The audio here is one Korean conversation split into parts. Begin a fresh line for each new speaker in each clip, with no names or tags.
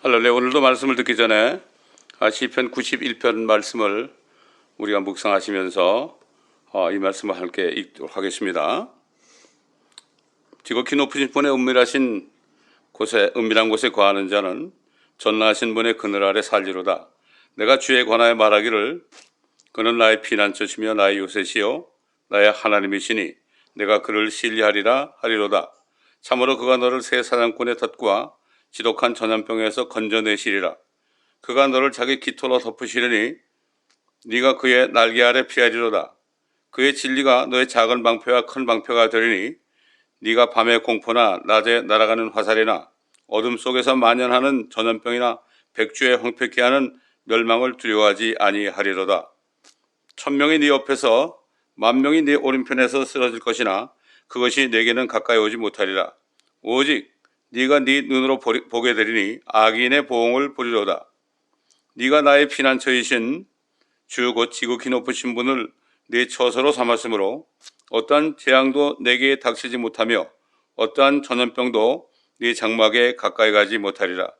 할렐루야. 오늘도 말씀을 듣기 전에 시편 91편 말씀을 우리가 묵상하시면서 이 말씀을 함께 읽도록 하겠습니다. 지극히 높으신 분의 은밀한 곳에 거하는 자는 전능하신 분의 그늘 아래 살리로다. 내가 주에 관하여 말하기를 그는 나의 피난처시며 나의 요새시요 나의 하나님이시니 내가 그를 신뢰하리라 하리로다. 참으로 그가 너를 새 사냥꾼의 덫과 지독한 전염병에서 건져내시리라. 그가 너를 자기 깃털로 덮으시리니 네가 그의 날개 아래 피하리로다. 그의 진리가 너의 작은 방패와 큰 방패가 되리니 네가 밤의 공포나 낮에 날아가는 화살이나 어둠 속에서 만연하는 전염병이나 백주에 황폐케 하는 멸망을 두려워하지 아니하리로다. 1000명이 네 옆에서 10,000명이 네 오른편에서 쓰러질 것이나 그것이 내게는 가까이 오지 못하리라. 오직 네가 네 눈으로 보게 되리니 악인의 보응을 보리로다. 네가 나의 피난처이신 주 곧 지극히 높으신 분을 네 처소로 삼았으므로 어떠한 재앙도 내게 닥치지 못하며 어떠한 전염병도 네 장막에 가까이 가지 못하리라.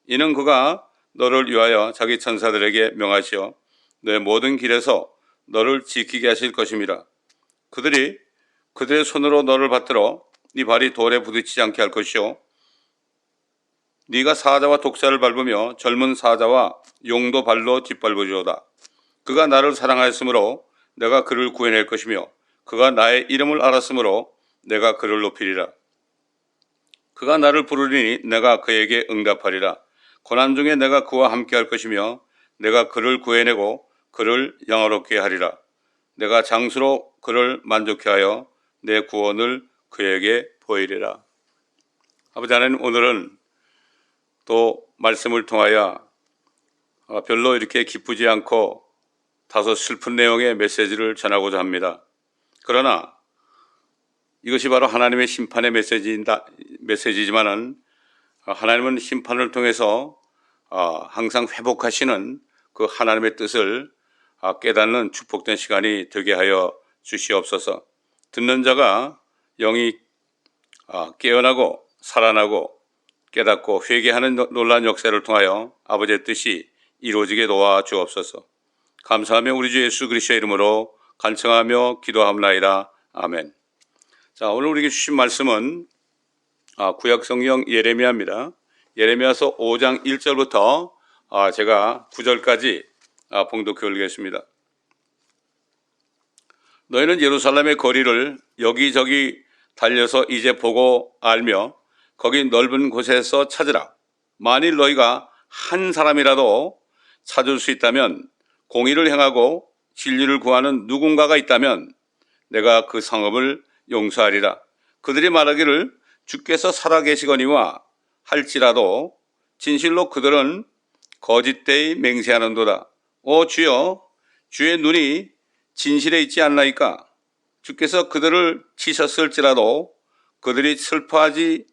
이는 그가 너를 위하여 자기 천사들에게 명하시어 너의 모든 길에서 너를 지키게 하실 것임이라. 그들의 손으로 너를 받들어 네 발이 돌에 부딪히지 않게 할 것이요 네가 사자와 독사를 밟으며 젊은 사자와 용도 발로 짓밟으리로다. 그가 나를 사랑하였으므로 내가 그를 구해낼 것이며 그가 나의 이름을 알았으므로 내가 그를 높이리라. 그가 나를 부르리니 내가 그에게 응답하리라. 고난 중에 내가 그와 함께할 것이며 내가 그를 구해내고 그를 영화롭게 하리라. 내가 장수로 그를 만족케 하여 내 구원을 그에게 보이리라. 아버지 하나님, 오늘은 또 말씀을 통하여 별로 이렇게 기쁘지 않고 다소 슬픈 내용의 메시지를 전하고자 합니다. 그러나 이것이 바로 하나님의 심판의 메시지지만은 하나님은 심판을 통해서 항상 회복하시는 그 하나님의 뜻을 깨닫는 축복된 시간이 되게 하여 주시옵소서. 듣는 자가 영이 깨어나고 살아나고 깨닫고 회개하는 놀라운 역사를 통하여 아버지의 뜻이 이루어지게 도와주옵소서. 감사하며 우리 주 예수 그리스도의 이름으로 간청하며 기도합나이다. 아멘. 자, 오늘 우리에게 주신 말씀은 구약 성경 예레미야입니다. 예레미야서 5장 1절부터 제가 9절까지 봉독해 올리겠습니다. 너희는 예루살렘의 거리를 여기저기 달려서 이제 보고 알며 거기 넓은 곳에서 찾으라. 만일 너희가 한 사람이라도 찾을 수 있다면 공의를 행하고 진리를 구하는 누군가가 있다면 내가 그 성읍을 용서하리라. 그들이 말하기를 주께서 살아계시거니와 할지라도 진실로 그들은 거짓되이 맹세하는도다. 오 주여, 주의 눈이 진실에 있지 않나이까? 주께서 그들을 치셨을지라도 그들이 슬퍼하지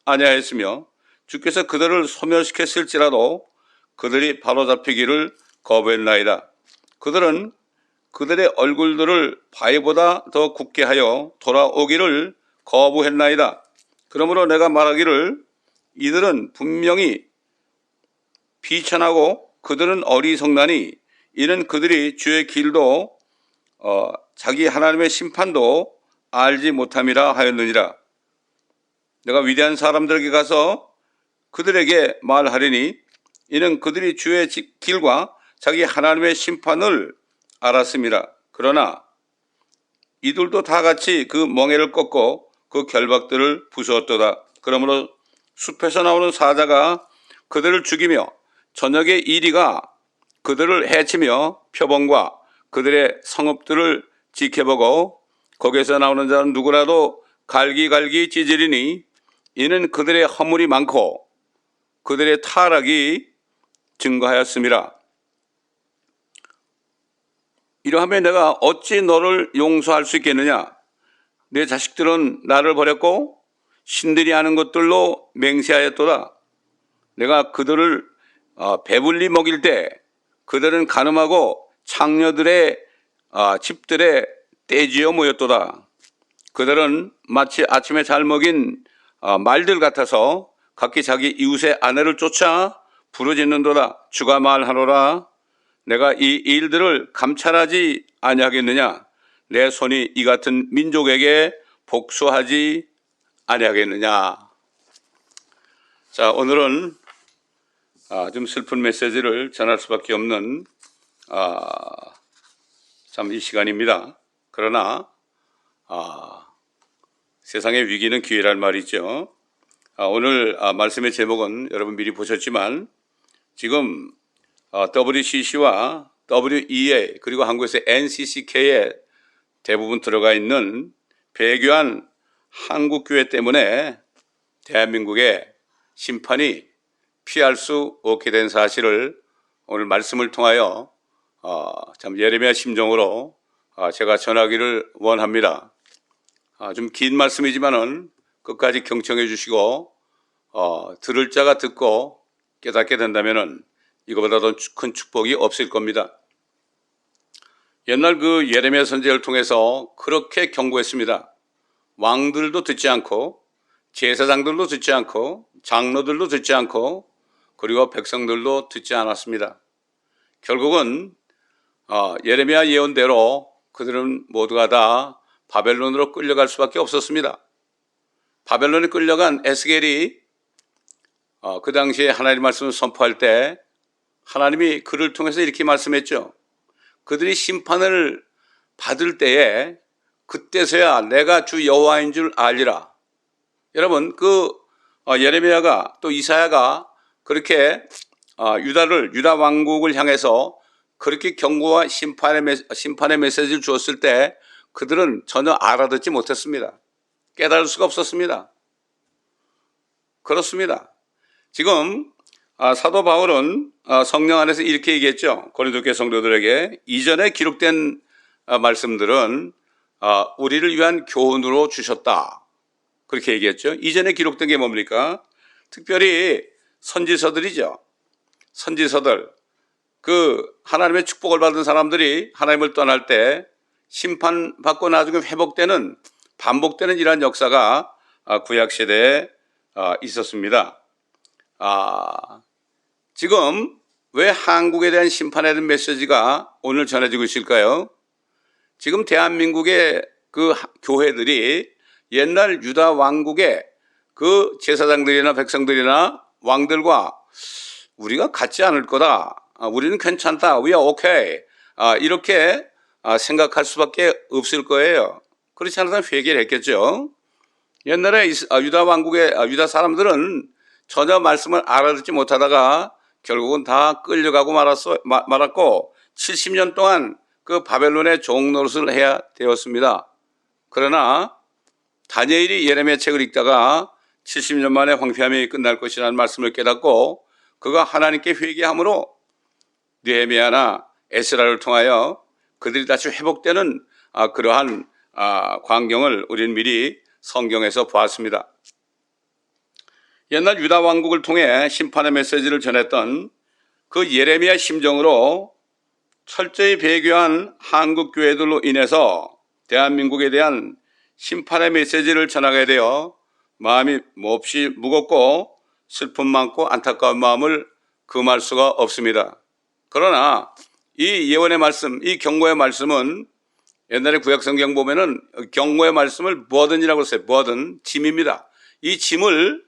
아니하였으며 주께서 그들을 소멸시켰을지라도 그들이 바로잡히기를 거부했나이다. 그들은 그들의 얼굴들을 바위보다 더 굳게 하여 돌아오기를 거부했나이다. 그러므로 내가 말하기를 이들은 분명히 비천하고 그들은 어리석나니 이는 그들이 주의 길도 자기 하나님의 심판도 알지 못함이라 하였느니라. 내가 위대한 사람들에게 가서 그들에게 말하리니 이는 그들이 주의 길과 자기 하나님의 심판을 알았음이라. 그러나 이들도 다 같이 그 멍에를 꺾고 그 결박들을 부수었도다. 그러므로 숲에서 나오는 사자가 그들을 죽이며 저녁의 이리가 그들을 해치며 표범과 그들의 성읍들을 지켜보고 거기에서 나오는 자는 누구라도 갈기갈기 찢으리니 이는 그들의 허물이 많고 그들의 타락이 증거하였음이라. 이러하면 내가 어찌 너를 용서할 수 있겠느냐? 내 자식들은 나를 버렸고 신들이 하는 것들로 맹세하였도다. 내가 그들을 배불리 먹일 때 그들은 간음하고 창녀들의 집들에 떼지어 모였도다. 그들은 마치 아침에 잘 먹인 말들 같아서 각기 자기 이웃의 아내를 쫓아 부르짖는도다. 주가 말하노라. 내가 이 일들을 감찰하지 아니하겠느냐? 내 손이 이 같은 민족에게 복수하지 아니하겠느냐? 자, 오늘은 좀 슬픈 메시지를 전할 수밖에 없는 참 이 시간입니다. 그러나 세상의 위기는 기회란 말이죠. 오늘 말씀의 제목은 여러분 미리 보셨지만 지금 WCC와 WEA 그리고 한국에서 NCCK에 대부분 들어가 있는 배교한 한국교회 때문에 대한민국의 심판이 피할 수 없게 된 사실을 오늘 말씀을 통하여 참 예레미야 심정으로 제가 전하기를 원합니다. 좀 긴 말씀이지만은 끝까지 경청해 주시고 들을 자가 듣고 깨닫게 된다면은 이거보다 더 큰 축복이 없을 겁니다. 옛날 그 예레미야 선지자를 통해서 그렇게 경고했습니다. 왕들도 듣지 않고 제사장들도 듣지 않고 장로들도 듣지 않고 그리고 백성들도 듣지 않았습니다. 결국은 예레미야 예언대로 그들은 모두가 다 바벨론으로 끌려갈 수밖에 없었습니다. 바벨론에 끌려간 에스겔이 그 당시에 하나님의 말씀을 선포할 때 하나님이 그를 통해서 이렇게 말씀했죠. 그들이 심판을 받을 때에 그때서야 내가 주 여호와인 줄 알리라. 여러분 예레미야가 또 이사야가 그렇게 유다 왕국을 향해서 그렇게 경고와 심판의 메시지를 주었을 때 그들은 전혀 알아듣지 못했습니다. 깨달을 수가 없었습니다. 그렇습니다. 지금 사도 바울은 성령 안에서 이렇게 얘기했죠. 고린도교회 성도들에게 이전에 기록된 말씀들은 우리를 위한 교훈으로 주셨다. 그렇게 얘기했죠. 이전에 기록된 게 뭡니까? 특별히 선지서들이죠. 선지서들. 하나님의 축복을 받은 사람들이 하나님을 떠날 때 심판받고 나중에 회복되는 반복되는 이러한 역사가 구약시대에 있었습니다. 지금 왜 한국에 대한 심판에 대한 메시지가 오늘 전해지고 있을까요? 지금 대한민국의 그 교회들이 옛날 유다 왕국의 그 제사장들이나 백성들이나 왕들과 우리가 같지 않을 거다. 우리는 괜찮다. We are okay. 이렇게 생각할 수밖에 없을 거예요. 그렇지 않아서 회개를 했겠죠. 옛날에 유다 왕국의 유다 사람들은 전혀 말씀을 알아듣지 못하다가 결국은 다 끌려가고 말았고 70년 동안 그 바벨론의 종노릇을 해야 되었습니다. 그러나 다니엘이 예레미야 책을 읽다가 70년 만에 황폐함이 끝날 것이라는 말씀을 깨닫고 그가 하나님께 회개함으로 느헤미야나 에스라를 통하여 그들이 다시 회복되는 그러한 광경을 우리는 미리 성경에서 보았습니다. 옛날 유다 왕국을 통해 심판의 메시지를 전했던 그 예레미야 심정으로 철저히 배교한 한국 교회들로 인해서 대한민국에 대한 심판의 메시지를 전하게 되어 마음이 몹시 무겁고 슬픔 많고 안타까운 마음을 금할 수가 없습니다. 그러나 이 예언의 말씀, 이 경고의 말씀은 옛날에 구약성경 보면은 경고의 말씀을 버든이라고 했어요. 버든, 짐입니다. 이 짐을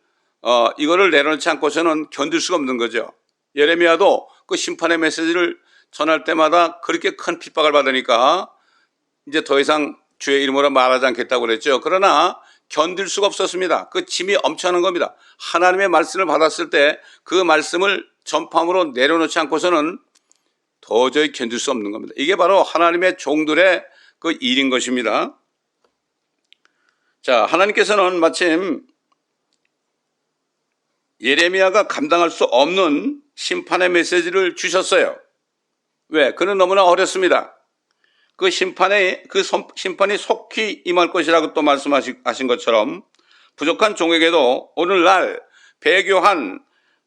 이거를 내려놓지 않고서는 견딜 수가 없는 거죠. 예레미야도 그 심판의 메시지를 전할 때마다 그렇게 큰 핍박을 받으니까 이제 더 이상 주의 이름으로 말하지 않겠다고 그랬죠. 그러나 견딜 수가 없었습니다. 그 짐이 엄청난 겁니다. 하나님의 말씀을 받았을 때 그 말씀을 전파함으로 내려놓지 않고서는 도저히 견딜 수 없는 겁니다. 이게 바로 하나님의 종들의 그 일인 것입니다. 자, 하나님께서는 마침 예레미야가 감당할 수 없는 심판의 메시지를 주셨어요. 왜? 그는 너무나 어렸습니다. 그 심판이 속히 임할 것이라고 또 말씀하신 것처럼 부족한 종에게도 오늘날 배교한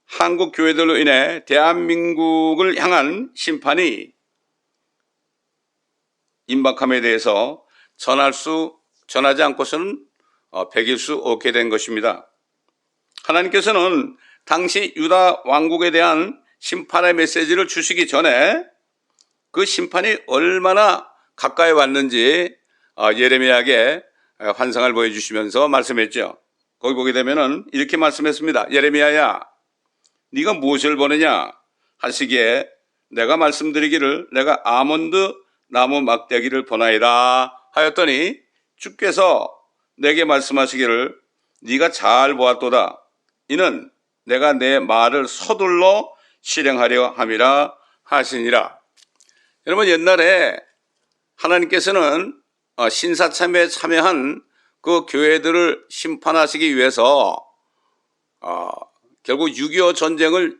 한국 교회들로 인해 대한민국을 향한 심판이 임박함에 대해서 전하지 않고서는 배길 수 없게 된 것입니다. 하나님께서는 당시 유다 왕국에 대한 심판의 메시지를 주시기 전에 그 심판이 얼마나 가까이 왔는지 예레미야에게 환상을 보여주시면서 말씀했죠. 거기 보게 되면은 이렇게 말씀했습니다. 예레미야야, 네가 무엇을 보느냐 하시기에 내가 말씀드리기를 내가 아몬드 나무 막대기를 보나이다 하였더니 주께서 내게 말씀하시기를 네가 잘 보았도다. 이는 내가 내 말을 서둘러 실행하려 함이라 하시니라. 여러분, 옛날에 하나님께서는 신사참배에 참여한 그 교회들을 심판하시기 위해서 결국 6.25 전쟁을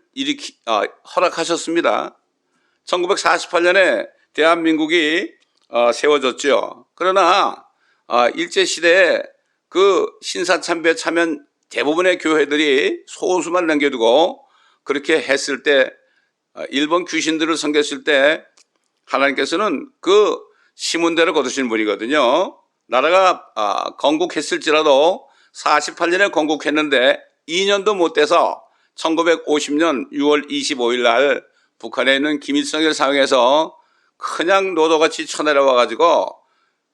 허락하셨습니다. 1948년에 대한민국이 세워졌죠. 그러나 일제시대에 그 신사참배에 참여한 대부분의 교회들이 소수만 남겨두고 그렇게 했을 때 일본 귀신들을 섬겼을 때 하나님께서는 그 시문대를 거두신 분이거든요. 나라가 건국했을지라도 48년에 건국했는데 2년도 못 돼서 1950년 6월 25일 날 북한에 있는 김일성을 사용해서 그냥 노도같이 쳐내려와 가지고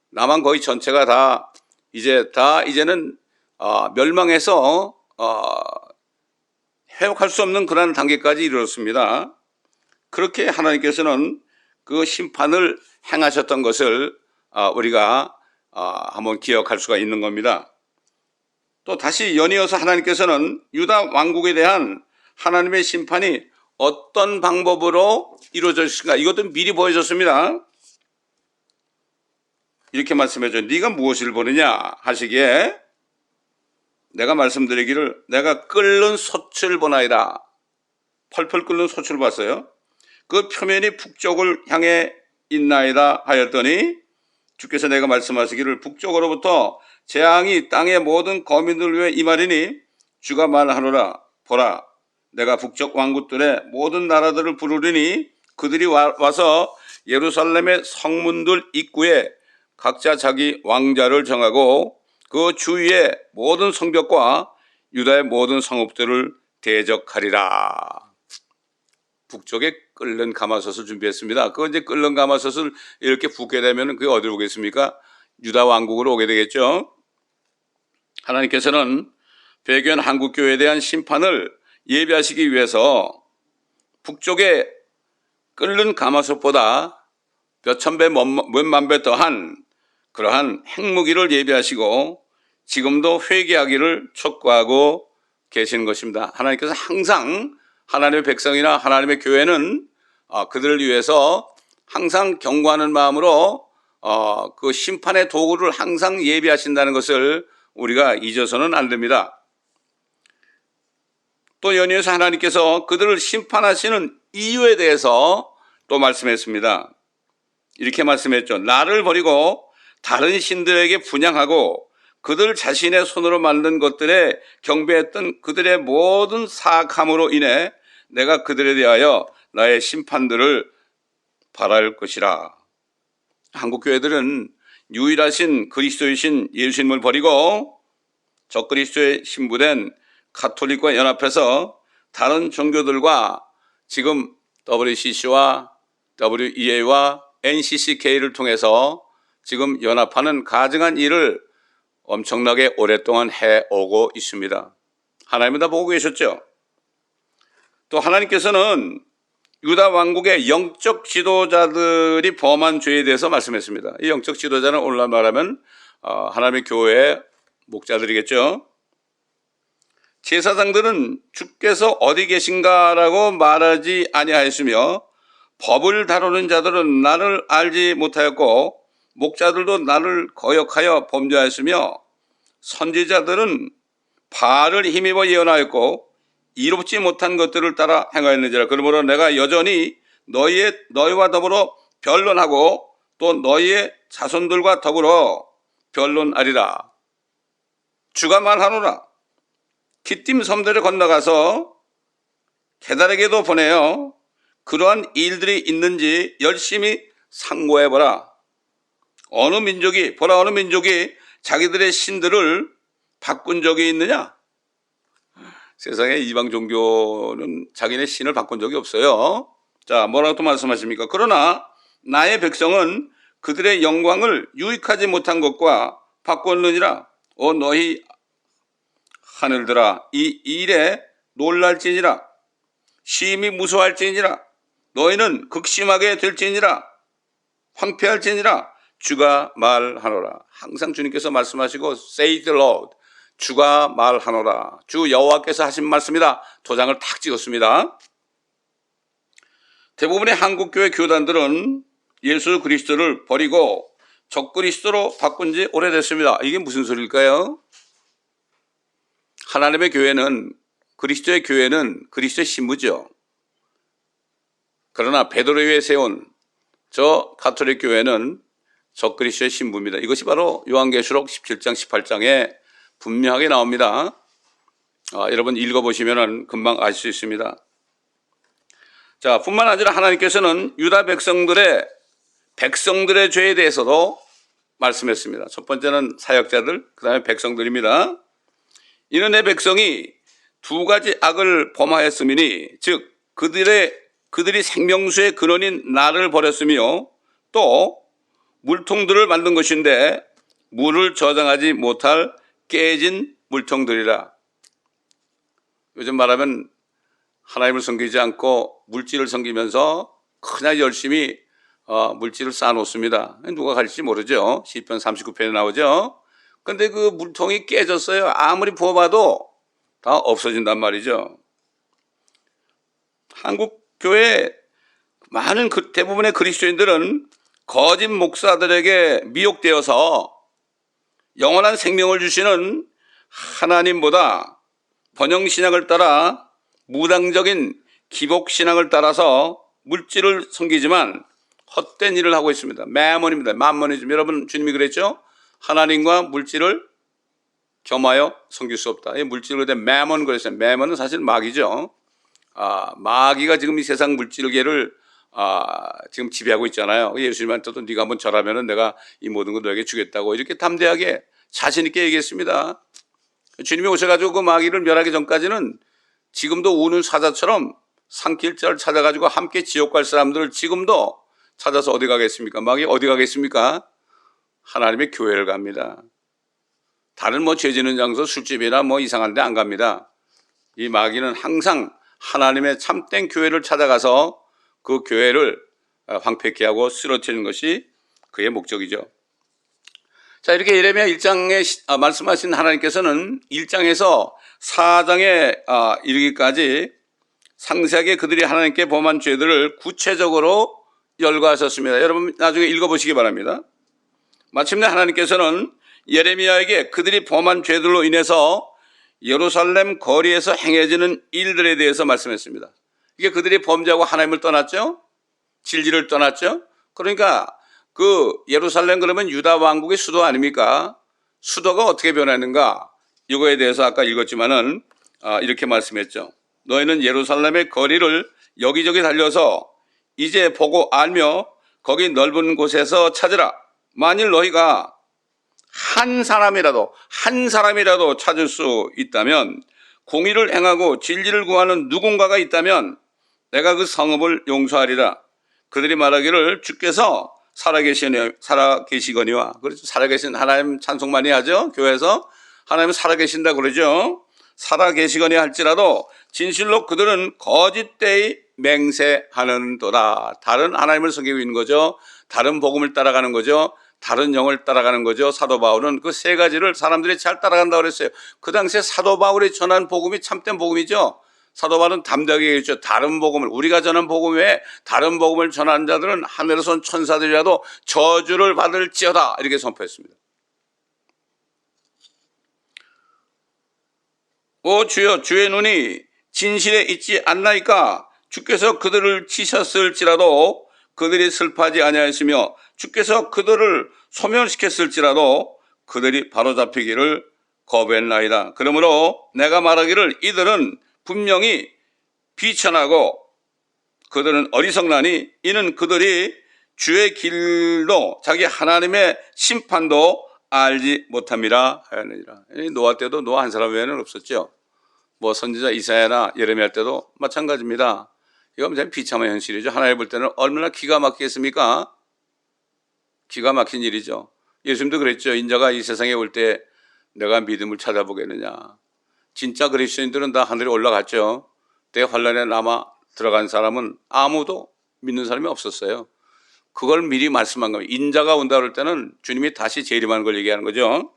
남한 거의 전체가 이제는 멸망해서 회복할 수 없는 그런 단계까지 이르렀습니다. 그렇게 하나님께서는 그 심판을 행하셨던 것을 우리가 한번 기억할 수가 있는 겁니다. 또 다시 연이어서 하나님께서는 유다 왕국에 대한 하나님의 심판이 어떤 방법으로 이루어질 것인가 이것도 미리 보여줬습니다. 이렇게 말씀해줘. 네가 무엇을 보느냐 하시기에 내가 말씀드리기를 내가 끓는 솥을 보나이다. 펄펄 끓는 솥을 봤어요. 그 표면이 북쪽을 향해 있나이다 하였더니 주께서 내가 말씀하시기를 북쪽으로부터 재앙이 땅의 모든 거민들 위에 임하리니 주가 말하노라. 보라, 내가 북쪽 왕국들의 모든 나라들을 부르리니 그들이 와서 예루살렘의 성문들 입구에 각자 자기 왕자를 정하고 그 주위의 모든 성벽과 유다의 모든 성읍들을 대적하리라. 북쪽에 끓는 가마솥을 준비했습니다. 그 이제 끓는 가마솥을 이렇게 붓게 되면 그게 어디로 오겠습니까? 유다 왕국으로 오게 되겠죠. 하나님께서는 배교한 한국교회에 대한 심판을 예비하시기 위해서 북쪽에 끓는 가마솥보다 몇천 배, 몇만 배 더한 그러한 핵무기를 예비하시고 지금도 회개하기를 촉구하고 계시는 것입니다. 하나님께서 항상 하나님의 백성이나 하나님의 교회는 그들을 위해서 항상 경고하는 마음으로 그 심판의 도구를 항상 예비하신다는 것을 우리가 잊어서는 안 됩니다. 또 연이어서 하나님께서 그들을 심판하시는 이유에 대해서 또 말씀했습니다. 이렇게 말씀했죠. 나를 버리고 다른 신들에게 분향하고 그들 자신의 손으로 만든 것들에 경배했던 그들의 모든 사악함으로 인해 내가 그들에 대하여 나의 심판들을 발할 것이라. 한국교회들은 유일하신 그리스도이신 예수님을 버리고 적그리스도에 신부된 가톨릭과 연합해서 다른 종교들과 지금 WCC와 WEA와 NCCK를 통해서 지금 연합하는 가증한 일을 엄청나게 오랫동안 해오고 있습니다. 하나님은 다 보고 계셨죠. 또 하나님께서는 유다 왕국의 영적 지도자들이 범한 죄에 대해서 말씀했습니다. 이 영적 지도자는 오늘날 말하면 하나님의 교회의 목자들이겠죠. 제사장들은 주께서 어디 계신가라고 말하지 아니하였으며 법을 다루는 자들은 나를 알지 못하였고 목자들도 나를 거역하여 범죄하였으며 선지자들은 바알을 힘입어 예언하였고 이롭지 못한 것들을 따라 행하였는지라. 그러므로 내가 여전히 너희와 더불어 변론하고 또 너희의 자손들과 더불어 변론하리라. 주가 말하노라. 기띔 섬들을 건너가서 게달에게도 보내어 그러한 일들이 있는지 열심히 상고해보라. 어느 민족이 자기들의 신들을 바꾼 적이 있느냐? 세상에 이방 종교는 자기네 신을 바꾼 적이 없어요. 자, 뭐라고 또 말씀하십니까? 그러나 나의 백성은 그들의 영광을 유익하지 못한 것과 바꿨느니라. 너희 하늘들아, 이 일에 놀랄지니라. 심히 무서워할지니라. 너희는 극심하게 될지니라. 황폐할지니라. 주가 말하노라. 항상 주님께서 말씀하시고 Say the Lord. 주가 말하노라. 주 여호와께서 하신 말씀이다. 도장을 탁 찍었습니다. 대부분의 한국교회 교단들은 예수 그리스도를 버리고 적그리스도로 바꾼 지 오래됐습니다. 이게 무슨 소리일까요? 하나님의 교회는, 그리스도의 교회는 그리스도의 신부죠. 그러나 베드로에 세운 저 가톨릭 교회는 적그리스도의 신부입니다. 이것이 바로 요한계시록 17장 18장에 분명하게 나옵니다. 여러분 읽어보시면 금방 아실 수 있습니다. 자, 뿐만 아니라 하나님께서는 유다 백성들의 죄에 대해서도 말씀했습니다. 첫 번째는 사역자들, 그 다음에 백성들입니다. 이는 내 백성이 두 가지 악을 범하였음이니, 즉 그들이 생명수의 근원인 나를 버렸으며 또 물통들을 만든 것인데 물을 저장하지 못할 깨진 물통들이라. 요즘 말하면 하나님을 섬기지 않고 물질을 섬기면서 그냥 열심히 물질을 쌓아놓습니다. 누가 갈지 모르죠. 시편 39편에 나오죠. 근데 그 물통이 깨졌어요. 아무리 부어봐도 다 없어진단 말이죠. 한국 교회 많은 대부분의 그리스도인들은 거짓 목사들에게 미혹되어서 영원한 생명을 주시는 하나님보다 번영신앙을 따라 무당적인 기복신앙을 따라서 물질을 섬기지만 헛된 일을 하고 있습니다. 매몬입니다. 만몬이즘. 여러분, 주님이 그랬죠? 하나님과 물질을 겸하여 섬길 수 없다. 이 물질을 대 매몬 그랬어요. 매몬은 사실 마귀죠. 마귀가 지금 이 세상 물질계를 지금 지배하고 있잖아요. 예수님한테도 네가 한번 절하면은 내가 이 모든 거 너에게 주겠다고 이렇게 담대하게 자신 있게 얘기했습니다. 주님이 오셔가지고 그 마귀를 멸하기 전까지는 지금도 우는 사자처럼 산길자를 찾아가지고 함께 지옥 갈 사람들을 지금도 찾아서 어디 가겠습니까? 마귀 어디 가겠습니까? 하나님의 교회를 갑니다. 다른 죄 지는 장소, 술집이나 이상한 데 안 갑니다. 이 마귀는 항상 하나님의 참된 교회를 찾아가서 그 교회를 황폐케 하고 쓰러뜨리는 것이 그의 목적이죠. 자, 이렇게 예레미야 1장에 말씀하신 하나님께서는 1장에서 4장에 이르기까지 상세하게 그들이 하나님께 범한 죄들을 구체적으로 열거하셨습니다. 여러분 나중에 읽어보시기 바랍니다. 마침내 하나님께서는 예레미야에게 그들이 범한 죄들로 인해서 예루살렘 거리에서 행해지는 일들에 대해서 말씀했습니다. 이게 그들이 범죄하고 하나님을 떠났죠. 진리를 떠났죠. 그러니까 그 예루살렘 그러면 유다 왕국의 수도 아닙니까? 수도가 어떻게 변했는가? 이거에 대해서 아까 읽었지만은 이렇게 말씀했죠. 너희는 예루살렘의 거리를 여기저기 달려서 이제 보고 알며 거기 넓은 곳에서 찾으라. 만일 너희가 한 사람이라도 찾을 수 있다면, 공의를 행하고 진리를 구하는 누군가가 있다면 내가 그 성읍을 용서하리라. 그들이 말하기를 주께서 살아계시거니와. 그렇죠. 살아계신 하나님 찬송 많이 하죠. 교회에서 하나님은 살아계신다 그러죠. 살아계시거니 할지라도 진실로 그들은 거짓되이 맹세하는도다. 다른 하나님을 섬기고 있는 거죠. 다른 복음을 따라가는 거죠. 다른 영을 따라가는 거죠. 사도 바울은 그 세 가지를 사람들이 잘 따라간다고 그랬어요. 그 당시에 사도 바울이 전한 복음이 참된 복음이죠. 사도 바울은 담대하게 얘기했죠. 다른 복음을, 우리가 전한 복음 외에 다른 복음을 전하는 자들은 하늘에서 온 천사들이라도 저주를 받을지어다. 이렇게 선포했습니다. 오 주여, 주의 눈이 진실에 있지 않나이까? 주께서 그들을 치셨을지라도 그들이 슬퍼하지 아니하였으며 주께서 그들을 소멸시켰을지라도 그들이 바로잡히기를 거부했나이다. 그러므로 내가 말하기를 이들은 분명히 비천하고 그들은 어리석나니 이는 그들이 주의 길도 자기 하나님의 심판도 알지 못함이라 하였느니라. 노아 때도 노아 한 사람 외에는 없었죠. 뭐 선지자 이사야나 예레미야 때도 마찬가지입니다. 이건 참 비참한 현실이죠. 하나님 볼 때는 얼마나 기가 막히겠습니까? 기가 막힌 일이죠. 예수님도 그랬죠. 인자가 이 세상에 올 때 내가 믿음을 찾아보겠느냐. 진짜 그리스도인들은 다 하늘에 올라갔죠. 대환란에 남아 들어간 사람은 아무도 믿는 사람이 없었어요. 그걸 미리 말씀한 겁니다. 인자가 온다 그럴 때는 주님이 다시 재림하는 걸 얘기하는 거죠.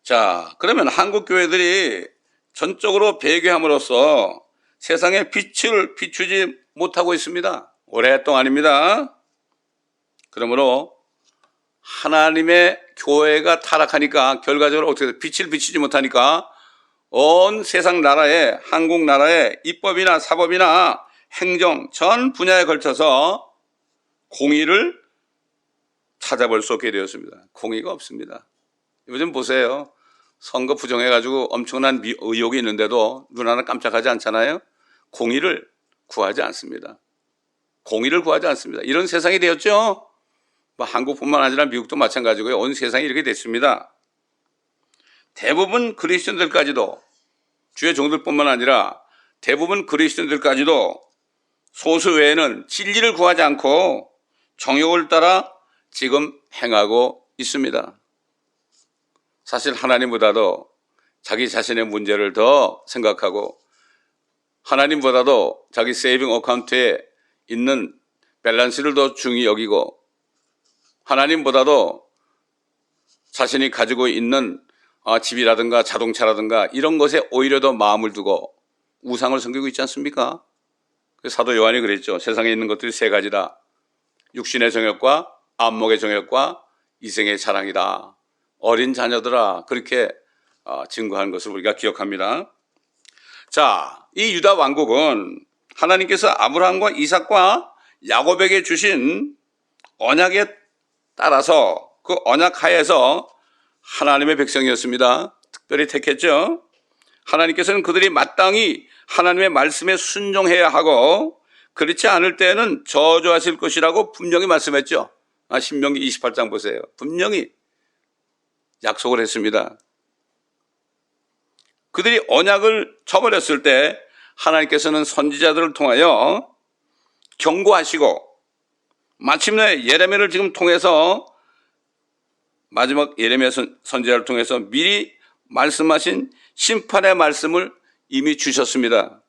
자, 그러면 한국 교회들이 전적으로 배교함으로써 세상에 빛을 비추지 못하고 있습니다. 오랫동안입니다. 그러므로 하나님의 교회가 타락하니까 결과적으로 어떻게 돼요? 빛을 비추지 못하니까 온 세상 나라에, 한국 나라의 입법이나 사법이나 행정 전 분야에 걸쳐서 공의를 찾아볼 수 없게 되었습니다. 공의가 없습니다. 요즘 보세요. 선거 부정해가지고 엄청난 의혹이 있는데도 눈 하나 깜짝하지 않잖아요. 공의를 구하지 않습니다. 공의를 구하지 않습니다. 이런 세상이 되었죠. 뭐 한국뿐만 아니라 미국도 마찬가지고요. 온 세상이 이렇게 됐습니다. 대부분 그리스도인들까지도 주의 종들뿐만 아니라 대부분 그리스도인들까지도 소수 외에는 진리를 구하지 않고 정욕을 따라 지금 행하고 있습니다. 사실 하나님보다도 자기 자신의 문제를 더 생각하고 하나님보다도 자기 세이빙 어카운트에 있는 밸런스를 더 중히 여기고 하나님보다도 자신이 가지고 있는 집이라든가 자동차라든가 이런 것에 오히려 더 마음을 두고 우상을 섬기고 있지 않습니까? 사도 요한이 그랬죠. 세상에 있는 것들이 세 가지다. 육신의 정욕과 안목의 정욕과 이생의 자랑이다. 어린 자녀들아 그렇게 증거하는 것을 우리가 기억합니다. 자, 이 유다 왕국은 하나님께서 아브라함과 이삭과 야곱에게 주신 언약에 따라서 그 언약 하에서 하나님의 백성이었습니다. 특별히 택했죠. 하나님께서는 그들이 마땅히 하나님의 말씀에 순종해야 하고 그렇지 않을 때는 저주하실 것이라고 분명히 말씀했죠. 신명기 28장 보세요. 분명히 약속을 했습니다. 그들이 언약을 저버렸을 때 하나님께서는 선지자들을 통하여 경고하시고 마침내 예레미야를 지금 통해서 마지막 예레미야 선지자를 통해서 미리 말씀하신 심판의 말씀을 이미 주셨습니다.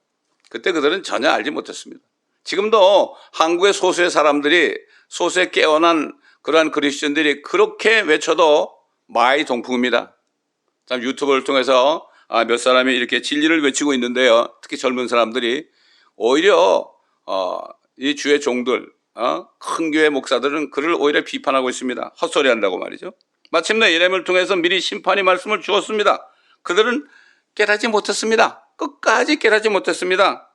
그때 그들은 전혀 알지 못했습니다. 지금도 한국의 소수의 사람들이 소수의 깨어난 그러한 그리스도인들이 그렇게 외쳐도 마의 동풍입니다. 참 유튜브를 통해서 몇 사람이 이렇게 진리를 외치고 있는데요. 특히 젊은 사람들이 오히려 이 주의 종들, 큰 교회 목사들은 그를 오히려 비판하고 있습니다. 헛소리한다고 말이죠. 마침내 예레미야를 통해서 미리 심판의 말씀을 주었습니다. 그들은 깨닫지 못했습니다. 끝까지 깨닫지 못했습니다.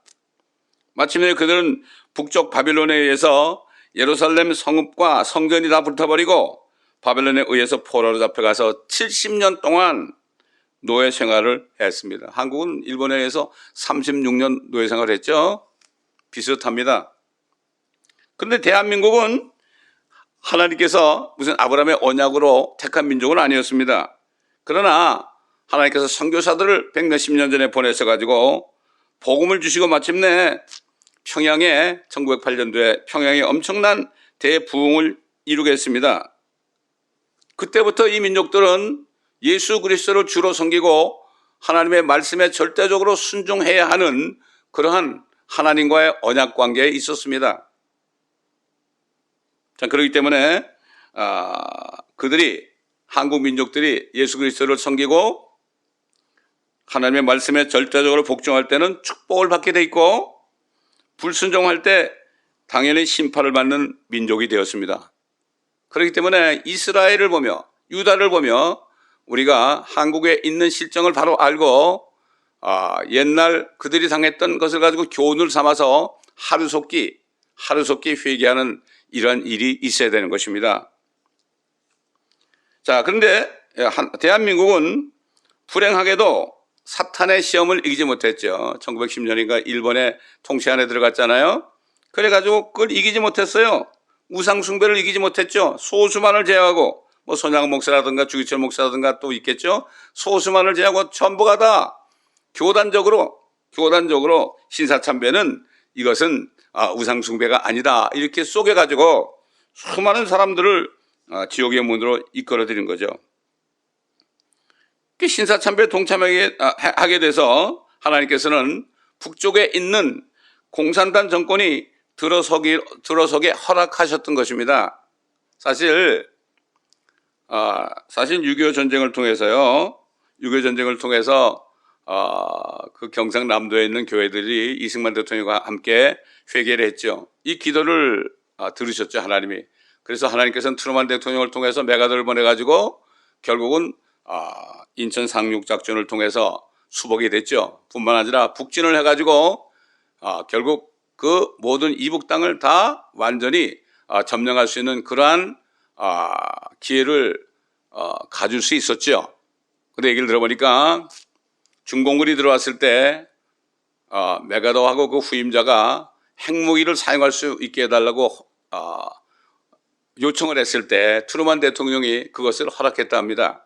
마침내 그들은 북쪽 바빌론에 의해서 예루살렘 성읍과 성전이 다 불타버리고 바벨론에 의해서 포로로 잡혀가서 70년 동안 노예 생활을 했습니다. 한국은 일본에 의해서 36년 노예 생활을 했죠. 비슷합니다. 그런데 대한민국은 하나님께서 무슨 아브라함의 언약으로 택한 민족은 아니었습니다. 그러나 하나님께서 선교사들을 100몇십 년 전에 보내셔가지고 복음을 주시고 마침내 평양에 1908년도에 평양에 엄청난 대부흥을 이루게 했습니다. 그때부터 이 민족들은 예수 그리스도를 주로 섬기고 하나님의 말씀에 절대적으로 순종해야 하는 그러한 하나님과의 언약 관계에 있었습니다. 자, 그렇기 때문에 그들이 한국 민족들이 예수 그리스도를 섬기고 하나님의 말씀에 절대적으로 복종할 때는 축복을 받게 돼 있고 불순종할 때 당연히 심판을 받는 민족이 되었습니다. 그렇기 때문에 이스라엘을 보며 유다를 보며 우리가 한국에 있는 실정을 바로 알고 옛날 그들이 당했던 것을 가지고 교훈을 삼아서 하루속히 회개하는 이러한 일이 있어야 되는 것입니다. 자, 그런데 대한민국은 불행하게도 사탄의 시험을 이기지 못했죠. 1910년인가 일본의 통치 안에 들어갔잖아요. 그래가지고 그걸 이기지 못했어요. 우상 숭배를 이기지 못했죠. 소수만을 제외하고 손양원 목사라든가 주기철 목사라든가 또 있겠죠. 소수만을 제외하고 전부가 다 교단적으로 신사참배는 이것은 우상숭배가 아니다 이렇게 속여가지고 수많은 사람들을 지옥의 문으로 이끌어들인 거죠. 신사참배에 동참하게 돼서 하나님께서는 북쪽에 있는 공산당 정권이 들어서게 허락하셨던 것입니다. 사실 6.25 전쟁을 통해서요. 6.25 전쟁을 통해서 그 경상남도에 있는 교회들이 이승만 대통령과 함께 회개를 했죠. 이 기도를 들으셨죠, 하나님이. 그래서 하나님께서는 트루먼 대통령을 통해서 메가더를 보내가지고 결국은 인천 상륙 작전을 통해서 수복이 됐죠. 뿐만 아니라 북진을 해가지고 결국 그 모든 이북 땅을 다 완전히 점령할 수 있는 그러한 기회를 가질 수 있었죠. 근데 얘기를 들어보니까 중공군이 들어왔을 때 메가더하고 그 후임자가 핵무기를 사용할 수 있게 해달라고 요청을 했을 때 트루먼 대통령이 그것을 허락했다 합니다.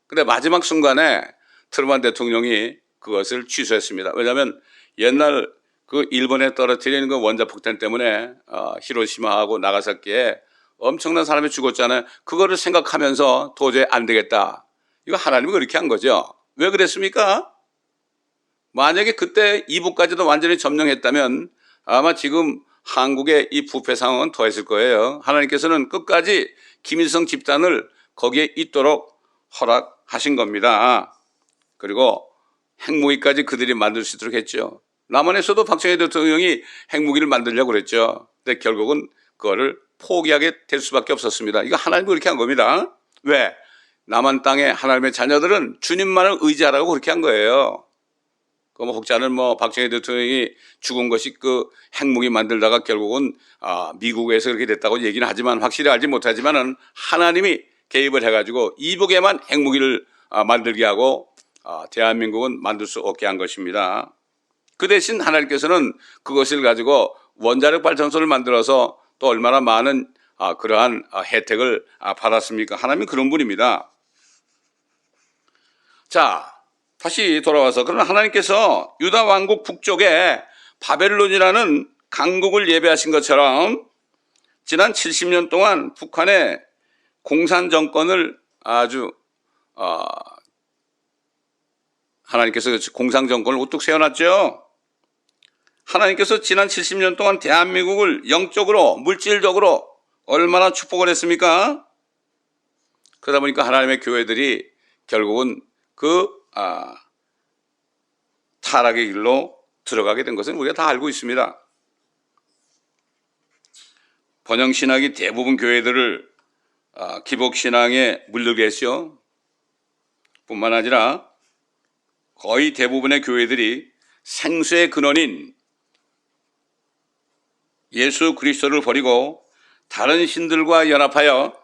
근데 마지막 순간에 트루먼 대통령이 그것을 취소했습니다. 왜냐하면 옛날 그 일본에 떨어뜨리는 그 원자폭탄 때문에 히로시마하고 나가사키에 엄청난 사람이 죽었잖아요. 그거를 생각하면서 도저히 안 되겠다. 이거 하나님이 그렇게 한 거죠. 왜 그랬습니까? 만약에 그때 이북까지도 완전히 점령했다면 아마 지금 한국의 이 부패 상황은 더했을 거예요. 하나님께서는 끝까지 김일성 집단을 거기에 있도록 허락하신 겁니다. 그리고 핵무기까지 그들이 만들 수 있도록 했죠. 남한에서도 박정희 대통령이 핵무기를 만들려고 그랬죠. 근데 결국은 그거를 포기하게 될 수밖에 없었습니다. 이거 하나님이 그렇게 한 겁니다. 왜? 남한 땅의 하나님의 자녀들은 주님만을 의지하라고 그렇게 한 거예요. 혹지 않은 박정희 대통령이 죽은 것이 그 핵무기 만들다가 결국은 미국에서 그렇게 됐다고 얘기는 하지만 확실히 알지 못하지만은 하나님이 개입을 해가지고 이북에만 핵무기를 만들게 하고 대한민국은 만들 수 없게 한 것입니다. 그 대신 하나님께서는 그것을 가지고 원자력 발전소를 만들어서 또 얼마나 많은 그러한 혜택을 받았습니까? 하나님은 그런 분입니다. 자, 다시 돌아와서 그러나 하나님께서 유다 왕국 북쪽에 바벨론이라는 강국을 예배하신 것처럼 지난 70년 동안 북한의 공산 정권을 아주 하나님께서 공산 정권을 우뚝 세워놨죠. 하나님께서 지난 70년 동안 대한민국을 영적으로 물질적으로 얼마나 축복을 했습니까? 그러다 보니까 하나님의 교회들이 결국은 그 타락의 길로 들어가게 된 것은 우리가 다 알고 있습니다. 번영신학이 대부분 교회들을 기복신앙에 물들게 했죠. 뿐만 아니라 거의 대부분의 교회들이 생수의 근원인 예수 그리스도를 버리고 다른 신들과 연합하여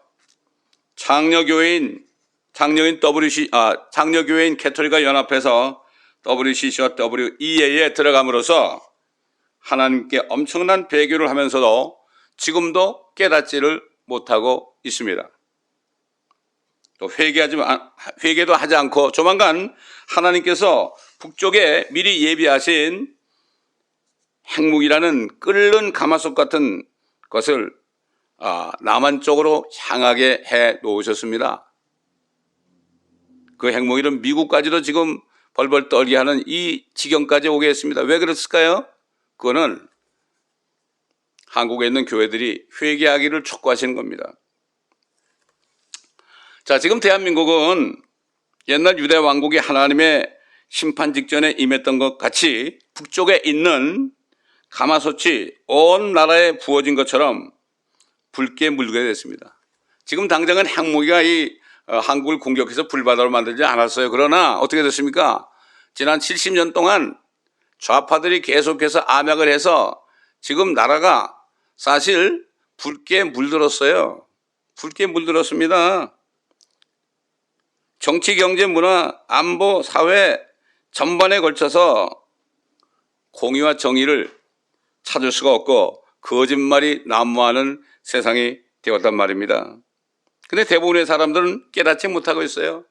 장로교회인 캐톨릭과 연합해서 WCC와 WEA에 들어감으로써 하나님께 엄청난 배교를 하면서도 지금도 깨닫지를 못하고 있습니다. 또 회개도 하지 않고 조만간 하나님께서 북쪽에 미리 예비하신 핵무기라는 끓는 가마솥 같은 것을 남한 쪽으로 향하게 해 놓으셨습니다. 그 핵무기는 미국까지도 지금 벌벌 떨게 하는 이 지경까지 오게 했습니다. 왜 그랬을까요? 그거는 한국에 있는 교회들이 회개하기를 촉구하시는 겁니다. 자, 지금 대한민국은 옛날 유대 왕국이 하나님의 심판 직전에 임했던 것 같이 북쪽에 있는 가마솥이 온 나라에 부어진 것처럼 붉게 물게 됐습니다. 지금 당장은 핵무기가 한국을 공격해서 불바다로 만들지 않았어요. 그러나 어떻게 됐습니까? 지난 70년 동안 좌파들이 계속해서 암약을 해서 지금 나라가 사실 붉게 물들었어요. 붉게 물들었습니다. 정치, 경제, 문화, 안보, 사회 전반에 걸쳐서 공의와 정의를 찾을 수가 없고 거짓말이 난무하는 세상이 되었단 말입니다. 근데 대부분의 사람들은 깨닫지 못하고 있어요.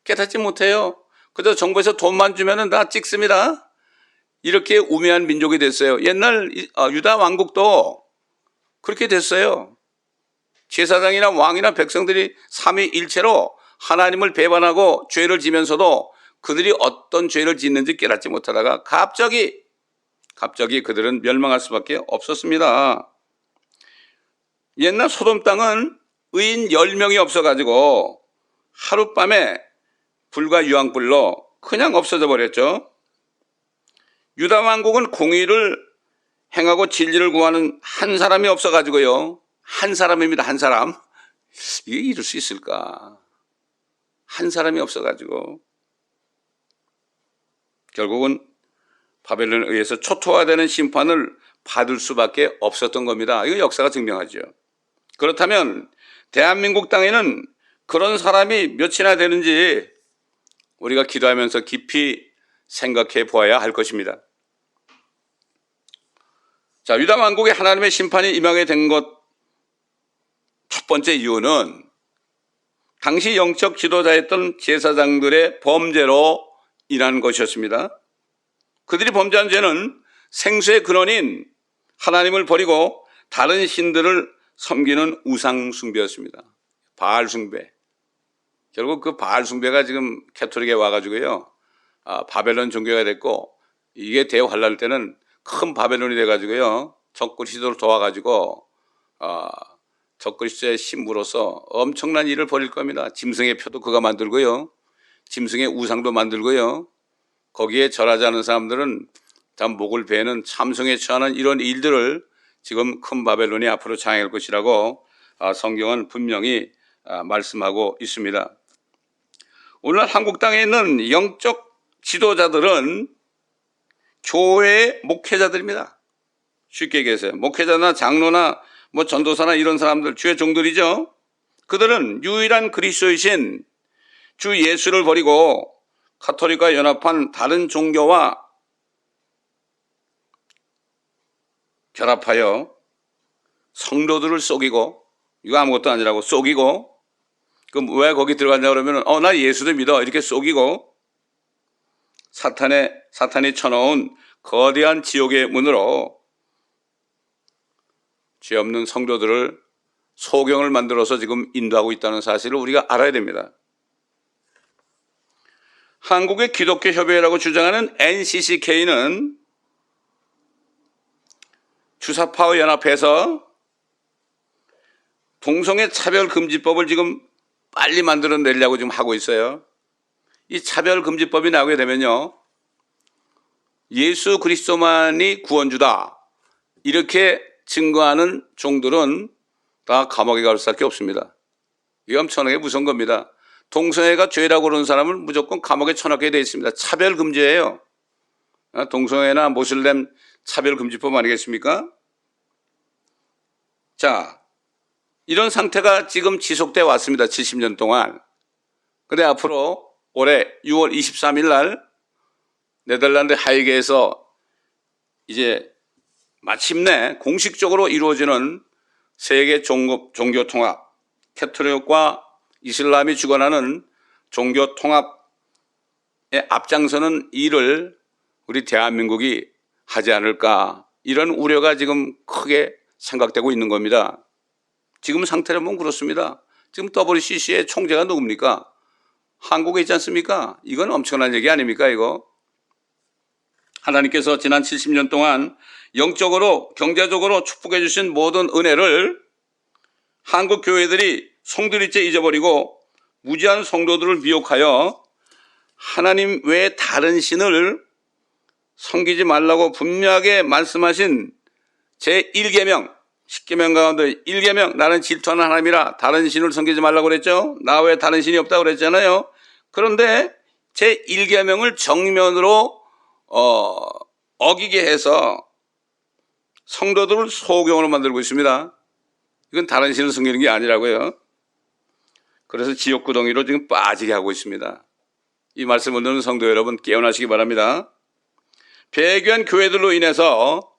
깨닫지 못해요. 그저 정부에서 돈만 주면은 다 찍습니다. 이렇게 우매한 민족이 됐어요. 옛날 유다 왕국도 그렇게 됐어요. 제사장이나 왕이나 백성들이 삼위일체로 하나님을 배반하고 죄를 지면서도 그들이 어떤 죄를 짓는지 깨닫지 못하다가 갑자기 그들은 멸망할 수밖에 없었습니다. 옛날 소돔 땅은 의인 10명이 없어가지고 하룻밤에 불과 유황불로 그냥 없어져 버렸죠. 유다 왕국은 공의를 행하고 진리를 구하는 한 사람이 없어가지고요. 한 사람입니다. 한 사람. 이게 이룰 수 있을까? 한 사람이 없어가지고 결국은 바벨론에 의해서 초토화되는 심판을 받을 수밖에 없었던 겁니다. 이거 역사가 증명하죠. 그렇다면 대한민국 땅에는 그런 사람이 몇이나 되는지 우리가 기도하면서 깊이 생각해 보아야 할 것입니다. 자, 유다 왕국에 하나님의 심판이 임하게 된 것 첫 번째 이유는 당시 영적 지도자였던 제사장들의 범죄로 인한 것이었습니다. 그들이 범죄한 죄는 생수의 근원인 하나님을 버리고 다른 신들을 섬기는 우상 숭배였습니다. 바알 숭배. 결국 그 바알 숭배가 지금 캐톨릭에 와가지고요. 바벨론 종교가 됐고 이게 대환란 때는 큰 바벨론이 돼가지고요. 적그리스도를 도와가지고 적그리스도의 신부로서 엄청난 일을 벌일 겁니다. 짐승의 표도 그가 만들고요. 짐승의 우상도 만들고요. 거기에 절하지 않은 사람들은 참 목을 베는 참성에 처하는 이런 일들을 지금 큰 바벨론이 앞으로 장악할 것이라고 성경은 분명히 말씀하고 있습니다. 오늘 한국 땅에 있는 영적 지도자들은 교회의 목회자들입니다. 쉽게 얘기해서요. 목회자나 장로나 전도사나 이런 사람들, 주의 종들이죠. 그들은 유일한 그리스도이신 주 예수를 버리고 가톨릭과 연합한 다른 종교와 결합하여 성도들을 속이고, 이거 아무것도 아니라고 속이고, 그럼 왜 거기 들어갔냐 그러면 나 예수도 믿어 이렇게 속이고 사탄이 쳐놓은 거대한 지옥의 문으로 죄 없는 성도들을 소경을 만들어서 지금 인도하고 있다는 사실을 우리가 알아야 됩니다. 한국의 기독교 협의회라고 주장하는 NCCK는 주사파와 연합해서 동성애 차별금지법을 지금 빨리 만들어내려고 지금 하고 있어요. 이 차별금지법이 나오게 되면요, 예수 그리스도만이 구원주다 이렇게 증거하는 종들은 다 감옥에 갈 수밖에 없습니다. 이게 엄청나게 무서운 겁니다. 동성애가 죄라고 그러는 사람을 무조건 감옥에 쳐넣게 되어 있습니다. 차별금지예요. 동성애나 모슬렘 차별금지법 아니겠습니까? 자, 이런 상태가 지금 지속되어 왔습니다. 70년 동안. 근데 앞으로 올해 6월 23일 날 네덜란드 하이게에서 이제 마침내 공식적으로 이루어지는 세계 종교 통합, 캐톨릭과 이슬람이 주관하는 종교 통합에 앞장서는 일을 우리 대한민국이 하지 않을까, 이런 우려가 지금 크게 생각되고 있는 겁니다. 지금 상태를 보면 그렇습니다. 지금 WCC의 총재가 누굽니까? 한국에 있지 않습니까? 이건 엄청난 얘기 아닙니까, 이거? 하나님께서 지난 70년 동안 영적으로, 경제적으로 축복해 주신 모든 은혜를 한국 교회들이 송두리째 잊어버리고 무지한 성도들을 미혹하여 하나님 외에 다른 신을 섬기지 말라고 분명하게 말씀하신 제1계명, 10계명 가운데 1계명, 나는 질투하는 하나님이라 다른 신을 섬기지 말라고 그랬죠. 나 외에 다른 신이 없다고 그랬잖아요. 그런데 제1계명을 정면으로 어기게 해서 성도들을 소경으로 만들고 있습니다. 이건 다른 신을 섬기는 게 아니라고요. 그래서 지옥구덩이로 지금 빠지게 하고 있습니다. 이 말씀을 듣는 성도 여러분, 깨어나시기 바랍니다. 배교한 교회들로 인해서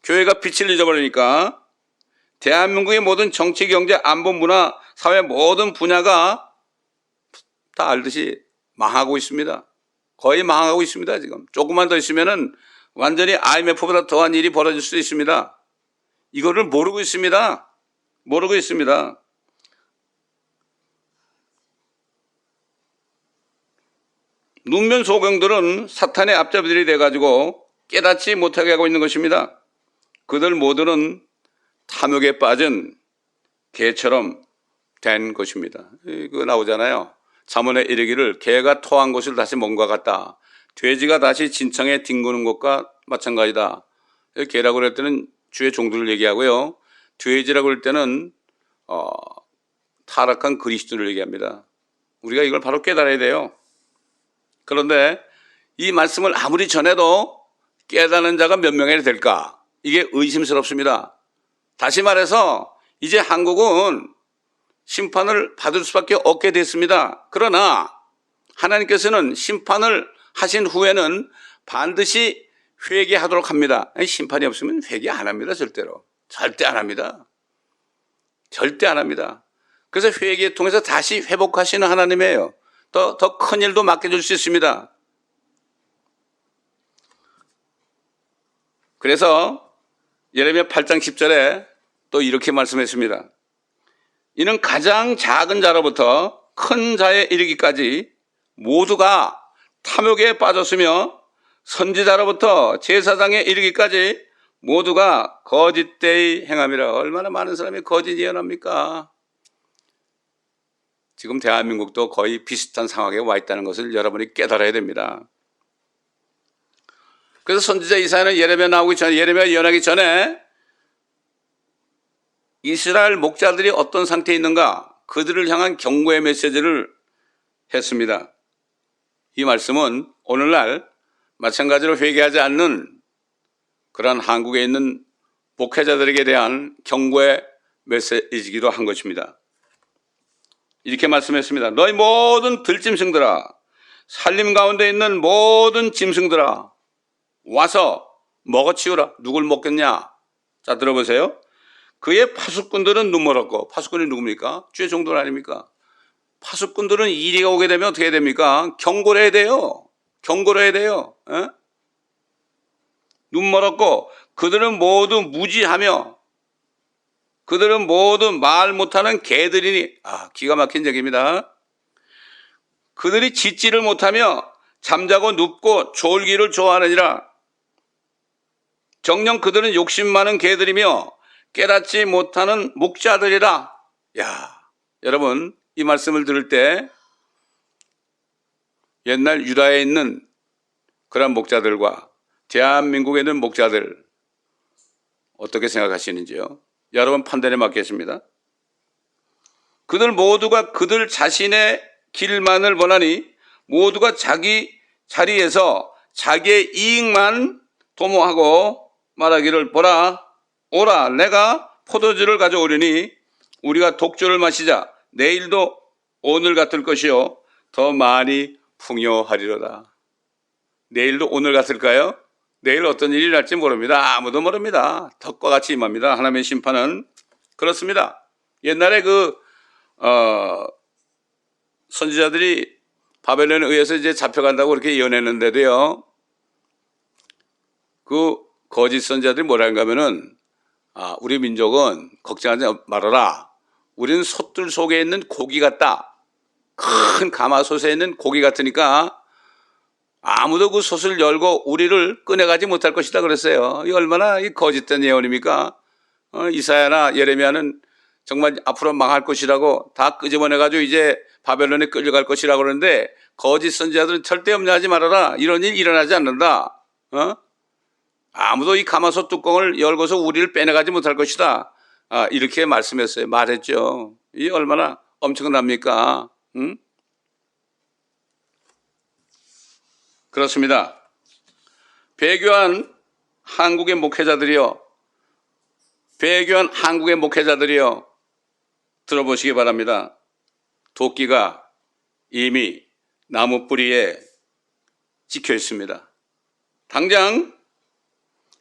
교회가 빛을 잊어버리니까 대한민국의 모든 정치, 경제, 안보, 문화, 사회 모든 분야가 다 알듯이 망하고 있습니다. 거의 망하고 있습니다. 지금 조금만 더 있으면은 완전히 IMF보다 더한 일이 벌어질 수도 있습니다. 이거를 모르고 있습니다. 모르고 있습니다. 눈면 소경들은 사탄의 앞잡이들이 돼가지고 깨닫지 못하게 하고 있는 것입니다. 그들 모두는 탐욕에 빠진 개처럼 된 것입니다. 그거 나오잖아요. 잠언에 이르기를 개가 토한 곳을 다시 먹은 것 같다. 돼지가 다시 진창에 뒹구는 것과 마찬가지다. 개라고 그럴 때는 주의 종들을 얘기하고요. 돼지라고 그럴 때는 타락한 그리스도를 얘기합니다. 우리가 이걸 바로 깨달아야 돼요. 그런데 이 말씀을 아무리 전해도 깨닫는 자가 몇 명이나 될까? 이게 의심스럽습니다. 다시 말해서 이제 한국은 심판을 받을 수밖에 없게 됐습니다. 그러나 하나님께서는 심판을 하신 후에는 반드시 회개하도록 합니다. 심판이 없으면 회개 안 합니다. 절대로. 절대 안 합니다. 절대 안 합니다. 그래서 회개를 통해서 다시 회복하시는 하나님이에요. 더 큰 일도 맡겨줄 수 있습니다. 그래서 예레미야 8장 10절에 또 이렇게 말씀했습니다. 이는 가장 작은 자로부터 큰 자에 이르기까지 모두가 탐욕에 빠졌으며 선지자로부터 제사장에 이르기까지 모두가 거짓되이 행함이라. 얼마나 많은 사람이 거짓 예언합니까? 지금 대한민국도 거의 비슷한 상황에 와 있다는 것을 여러분이 깨달아야 됩니다. 그래서 선지자 이사야는 예레미야 나오기 전에, 예레미야 예언하기 전에 이스라엘 목자들이 어떤 상태에 있는가, 그들을 향한 경고의 메시지를 했습니다. 이 말씀은 오늘날 마찬가지로 회개하지 않는 그러한 한국에 있는 목회자들에게 대한 경고의 메시지이기도 한 것입니다. 이렇게 말씀했습니다. 너희 모든 들짐승들아, 산림 가운데 있는 모든 짐승들아, 와서 먹어치우라. 누굴 먹겠냐? 자, 들어보세요. 그의 파수꾼들은 눈멀었고, 파수꾼이 누굽니까? 주의 종들 아닙니까? 파수꾼들은 이리가 오게 되면 어떻게 됩니까? 경고를 해야 돼요. 경고를 해야 돼요. 에? 눈멀었고, 그들은 모두 무지하며, 그들은 모두 말 못하는 개들이니, 기가 막힌 얘기입니다. 그들이 짖지를 못하며 잠자고 눕고 졸기를 좋아하느니라. 정녕 그들은 욕심 많은 개들이며 깨닫지 못하는 목자들이라. 야, 여러분 이 말씀을 들을 때 옛날 유다에 있는 그런 목자들과 대한민국에 있는 목자들 어떻게 생각하시는지요? 여러분 판단에 맡겠습니다. 그들 모두가 그들 자신의 길만을 원하니 모두가 자기 자리에서 자기의 이익만 도모하고 말하기를 보라, 오라, 내가 포도주를 가져오려니 우리가 독주를 마시자. 내일도 오늘 같을 것이요 더 많이 풍요하리로다. 내일도 오늘 같을까요? 내일 어떤 일이 날지 모릅니다. 아무도 모릅니다. 덕과 같이 임합니다. 하나님의 심판은. 그렇습니다. 옛날에 선지자들이 바벨론에 의해서 이제 잡혀간다고 그렇게 예언했는데도요, 그 거짓 선지자들이 뭐라는가 하면은, 우리 민족은 걱정하지 말아라. 우리는 솥들 속에 있는 고기 같다. 큰 가마솥에 있는 고기 같으니까 아무도 그 솥을 열고 우리를 꺼내가지 못할 것이다 그랬어요. 이 얼마나 거짓된 예언입니까? 이사야나 예레미야는 정말 앞으로 망할 것이라고 다 끄집어내가지고 이제 바벨론에 끌려갈 것이라고 그러는데, 거짓 선지자들은 절대 염려하지 말아라. 이런 일 일어나지 않는다. 아무도 이 가마솥 뚜껑을 열고서 우리를 빼내가지 못할 것이다. 이렇게 말씀했어요. 말했죠. 이 얼마나 엄청납니까? 그렇습니다. 배교한 한국의 목회자들이요. 배교한 한국의 목회자들이요. 들어보시기 바랍니다. 도끼가 이미 나무 뿌리에 찍혀 있습니다. 당장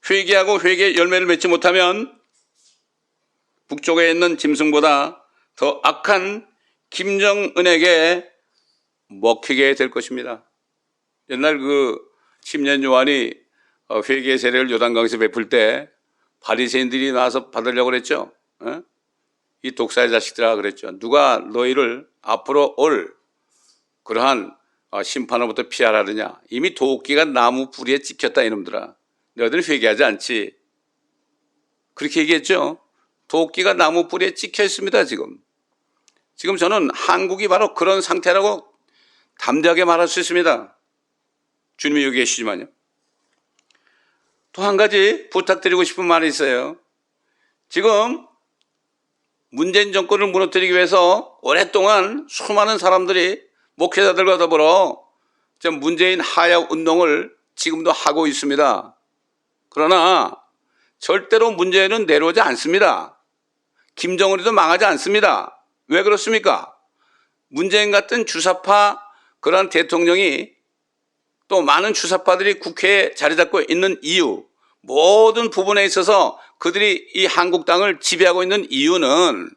회개하고 회개 열매를 맺지 못하면 북쪽에 있는 짐승보다 더 악한 김정은에게 먹히게 될 것입니다. 옛날 그 심년 요한이 회개 세례를 요단강에서 베풀 때 바리새인들이 나와서 받으려고 그랬죠. 이 독사의 자식들아 그랬죠. 누가 너희를 앞으로 올 그러한 심판으로부터 피하라느냐. 이미 도끼가 나무 뿌리에 찍혔다 이놈들아. 너희들은 회개하지 않지. 그렇게 얘기했죠. 도끼가 나무 뿌리에 찍혀 있습니다 지금. 지금 저는 한국이 바로 그런 상태라고 담대하게 말할 수 있습니다. 주님이 여기 계시지만요. 또 한 가지 부탁드리고 싶은 말이 있어요. 지금 문재인 정권을 무너뜨리기 위해서 오랫동안 수많은 사람들이 목회자들과 더불어 문재인 하야 운동을 지금도 하고 있습니다. 그러나 절대로 문재인은 내려오지 않습니다. 김정은이도 망하지 않습니다. 왜 그렇습니까? 문재인 같은 주사파 그런 대통령이 또 많은 주사파들이 국회에 자리 잡고 있는 이유, 모든 부분에 있어서 그들이 이 한국 땅을 지배하고 있는 이유는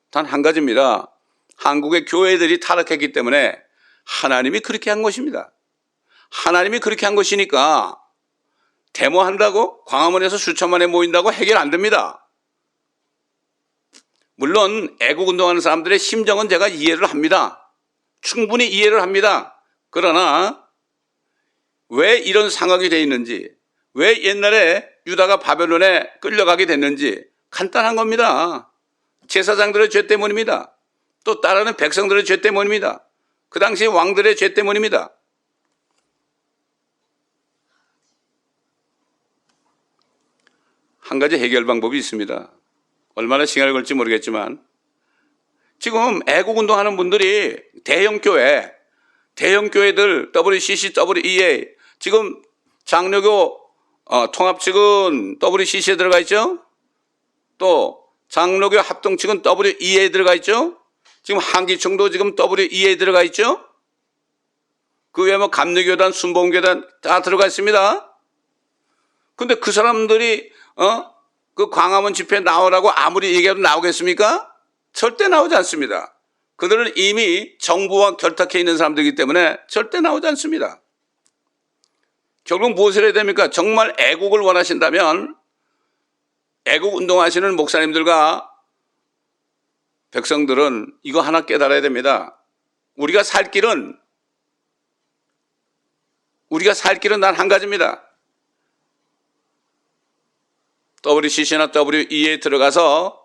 단 한 가지입니다. 한국의 교회들이 타락했기 때문에 하나님이 그렇게 한 것입니다. 하나님이 그렇게 한 것이니까 데모한다고 광화문에서 수천만에 모인다고 해결 안 됩니다. 물론 애국운동하는 사람들의 심정은 제가 이해를 합니다. 충분히 이해를 합니다. 그러나 왜 이런 상황이 되어 있는지, 왜 옛날에 유다가 바벨론에 끌려가게 됐는지 간단한 겁니다. 제사장들의 죄 때문입니다. 또 따르는 백성들의 죄 때문입니다. 그 당시 왕들의 죄 때문입니다. 한 가지 해결 방법이 있습니다. 얼마나 시간을 걸릴지 모르겠지만 지금 애국운동하는 분들이 대형교회들 WCC, WEA 지금 장로교 통합 측은 WCC에 들어가 있죠. 또 장로교 합동 측은 WEA에 들어가 있죠. 지금 한기총도 지금 WEA에 들어가 있죠. 그 외에 감리교단, 순복음교단 다 들어가 있습니다. 근데 그 사람들이 그 광화문 집회에 나오라고 아무리 얘기해도 나오겠습니까? 절대 나오지 않습니다. 그들은 이미 정부와 결탁해 있는 사람들이기 때문에 절대 나오지 않습니다. 결국 무엇을 해야 됩니까? 정말 애국을 원하신다면 애국 운동하시는 목사님들과 백성들은 이거 하나 깨달아야 됩니다. 우리가 살 길은 단 한 가지입니다. WCC나 WEA에 들어가서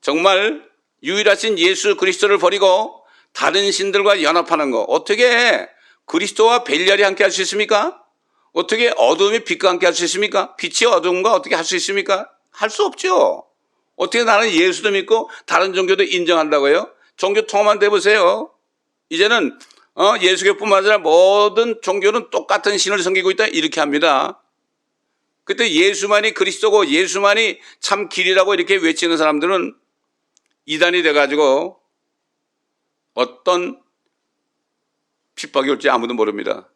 정말 유일하신 예수 그리스도를 버리고 다른 신들과 연합하는 거. 어떻게 그리스도와 벨리알이 함께 할 수 있습니까? 어떻게 어둠이 빛과 함께 할 수 있습니까? 빛이 어둠과 어떻게 할 수 있습니까? 할 수 없죠. 어떻게 나는 예수도 믿고 다른 종교도 인정한다고요? 종교 통합만 돼보세요. 이제는 예수교뿐만 아니라 모든 종교는 똑같은 신을 섬기고 있다 이렇게 합니다. 그때 예수만이 그리스도고 예수만이 참 길이라고 이렇게 외치는 사람들은 이단이 돼가지고 어떤 핍박이 올지 아무도 모릅니다.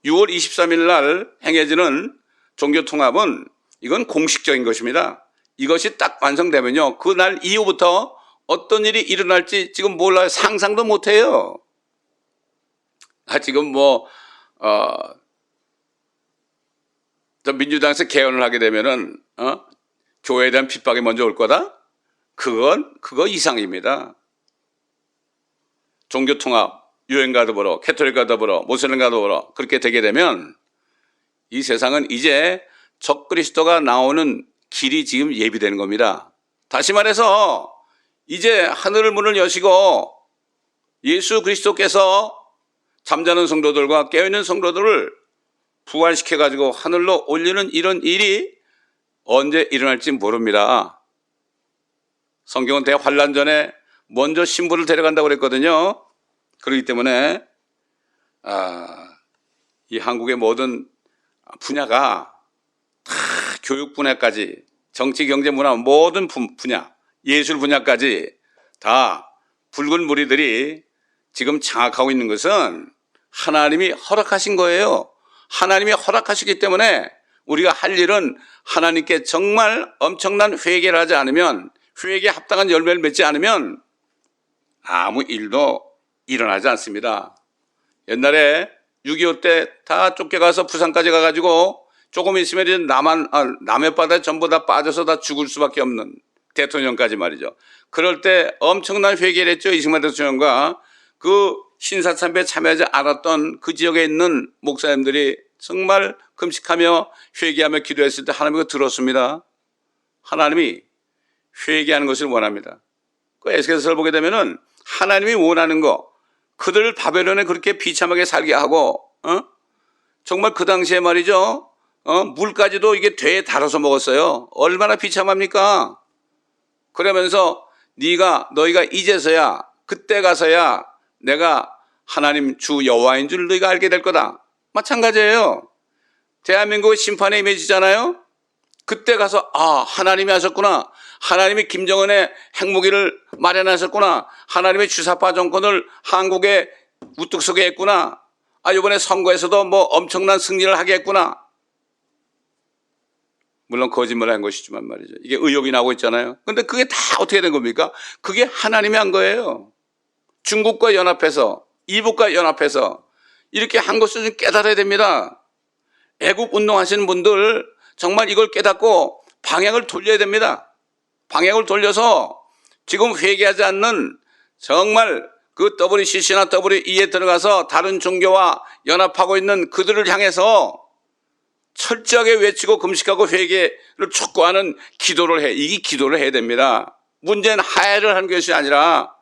6월 23일 날 행해지는 종교통합은 이건 공식적인 것입니다. 이것이 딱 완성되면요. 그날 이후부터 어떤 일이 일어날지 지금 몰라요. 상상도 못해요. 지금 민주당에서 개헌을 하게 되면은 교회에 대한 핍박이 먼저 올 거다? 그거 이상입니다. 종교통합, 유엔과 더불어, 캐톨릭과 더불어, 모슬림과 더불어 그렇게 되게 되면 이 세상은 이제 적그리스도가 나오는 길이 지금 예비되는 겁니다. 다시 말해서 이제 하늘 문을 여시고 예수 그리스도께서 잠자는 성도들과 깨어있는 성도들을 부활시켜가지고 하늘로 올리는 이런 일이 언제 일어날지 모릅니다. 성경은 대환란 전에 먼저 신부를 데려간다고 그랬거든요. 그렇기 때문에 이 한국의 모든 분야가 다 교육 분야까지 정치, 경제, 문화 모든 분야, 예술 분야까지 다 붉은 무리들이 지금 장악하고 있는 것은 하나님이 허락하신 거예요. 하나님이 허락하시기 때문에 우리가 할 일은 하나님께 정말 엄청난 회개를 하지 않으면, 회개에 합당한 열매를 맺지 않으면 아무 일도 일어나지 않습니다. 옛날에 6.25 때 다 쫓겨가서 부산까지 가가지고 조금 있으면 이제 남해 바다에 전부 다 빠져서 다 죽을 수밖에 없는 대통령까지 말이죠. 그럴 때 엄청난 회개를 했죠. 이승만 대통령과 그 신사참배에 참여하지 않았던 그 지역에 있는 목사님들이 정말 금식하며 회개하며 기도했을 때 하나님이 그거 들었습니다. 하나님이 회개하는 것을 원합니다. 그 에스겔서를 보게 되면은 하나님이 원하는 거, 그들을 바벨론에 그렇게 비참하게 살게 하고, 정말 그 당시에 말이죠. 물까지도 이게 되에 달아서 먹었어요. 얼마나 비참합니까? 그러면서 너희가 이제서야, 그때 가서야 내가 하나님 주 여호와인 줄 너희가 알게 될 거다. 마찬가지예요. 대한민국의 심판에 임해지잖아요. 그때 가서 하나님이 하셨구나. 하나님이 김정은의 핵무기를 마련하셨구나. 하나님의 주사파 정권을 한국에 우뚝 서게 했구나. 이번에 선거에서도 뭐 엄청난 승리를 하게 했구나. 물론 거짓말을 한 것이지만 말이죠. 이게 의혹이 나오고 있잖아요. 근데 그게 다 어떻게 된 겁니까? 그게 하나님이 한 거예요. 중국과 연합해서, 이북과 연합해서 이렇게 한 것을 좀 깨달아야 됩니다. 애국 운동하시는 분들 정말 이걸 깨닫고 방향을 돌려야 됩니다. 방향을 돌려서 지금 회개하지 않는 정말 그 WCC나 WE에 들어가서 다른 종교와 연합하고 있는 그들을 향해서 철저하게 외치고 금식하고 회개를 촉구하는 기도를 해. 이게 기도를 해야 됩니다. 문제는 하해를 하는 것이 아니라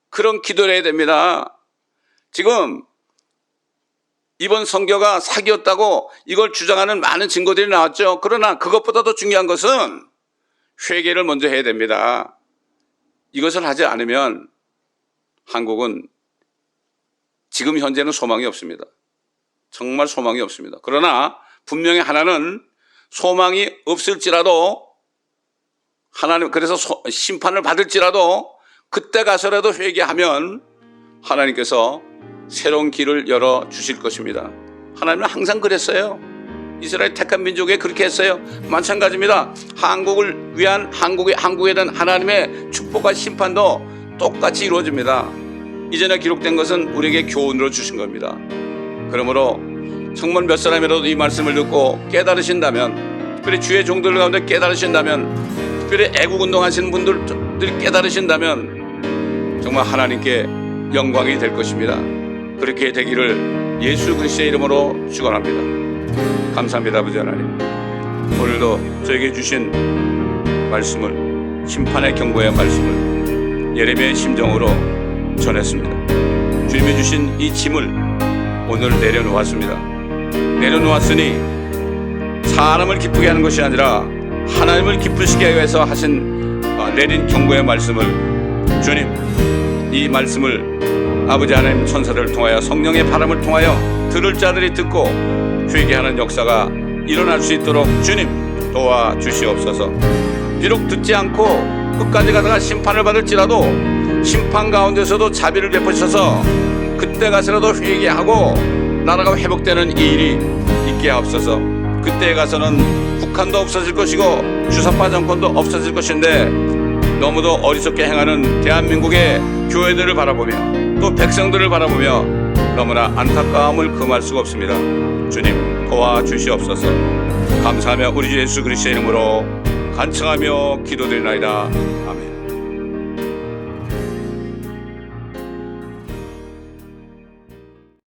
그런 기도를 해야 됩니다. 지금 이번 선교가 사기였다고 이걸 주장하는 많은 증거들이 나왔죠. 그러나 그것보다 더 중요한 것은 회개를 먼저 해야 됩니다. 이것을 하지 않으면 한국은 지금 현재는 소망이 없습니다. 정말 소망이 없습니다. 그러나 분명히 하나는 소망이 없을지라도 하나님 그래서 심판을 받을지라도 그때 가서라도 회개하면 하나님께서 새로운 길을 열어 주실 것입니다. 하나님은 항상 그랬어요. 이스라엘 택한 민족에 그렇게 했어요. 마찬가지입니다. 한국을 위한 한국에 대한 하나님의 축복과 심판도 똑같이 이루어집니다. 이전에 기록된 것은 우리에게 교훈으로 주신 겁니다. 그러므로 정말 몇 사람이라도 이 말씀을 듣고 깨달으신다면, 특별히 주의 종들 가운데 깨달으신다면, 특별히 애국운동하시는 분들이 깨달으신다면 정말 하나님께 영광이 될 것입니다. 그렇게 되기를 예수 그리스도의 이름으로 축원합니다. 감사합니다. 아버지 하나님, 오늘도 저에게 주신 말씀을, 심판의 경고의 말씀을 예레미야의 심정으로 전했습니다. 주님이 주신 이 짐을 오늘 내려놓았습니다. 내려놓았으니 사람을 기쁘게 하는 것이 아니라 하나님을 기쁘시게 하기 위해서 내린 경고의 말씀을, 주님 이 말씀을 아버지 하나님 천사를 통하여 성령의 바람을 통하여 들을 자들이 듣고 회개하는 역사가 일어날 수 있도록 주님 도와주시옵소서. 비록 듣지 않고 끝까지 가다가 심판을 받을지라도 심판 가운데서도 자비를 베푸셔서 그때 가서라도 회개하고 나라가 회복되는 이 일이 있게 하옵소서. 그때에 가서는 북한도 없어질 것이고 주사파 정권도 없어질 것인데 너무도 어리석게 행하는 대한민국의 교회들을 바라보며 또 백성들을 바라보며 너무나 안타까움을 금할 수가 없습니다. 주님 도와주시옵소서. 감사하며 우리 주 예수 그리스도의 이름으로 간청하며 기도드리나이다. 아멘.